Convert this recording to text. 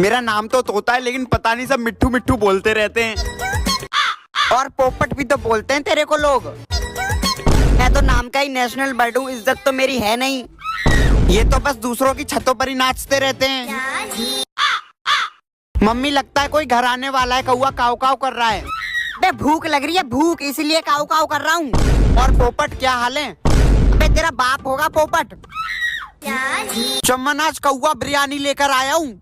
मेरा नाम तो तोता है, लेकिन पता नहीं सब मिट्ठू मिट्ठू बोलते रहते हैं। और पोपट भी तो बोलते हैं तेरे को लोग। मैं तो नाम का ही नेशनल बर्ड हूँ, इज्जत तो मेरी है नहीं। ये तो बस दूसरों की छतों पर ही नाचते रहते हैं। मम्मी, लगता है कोई घर आने वाला है। कौवा काव काव कर रहा है। बे भूख लग रही है, भूख, इसलिए काव काव कर रहा हूँ। और पोपट, क्या हाल है? बे तेरा बाप होगा पोपट। चमन, आज कौवा बिरयानी लेकर आया हूँ।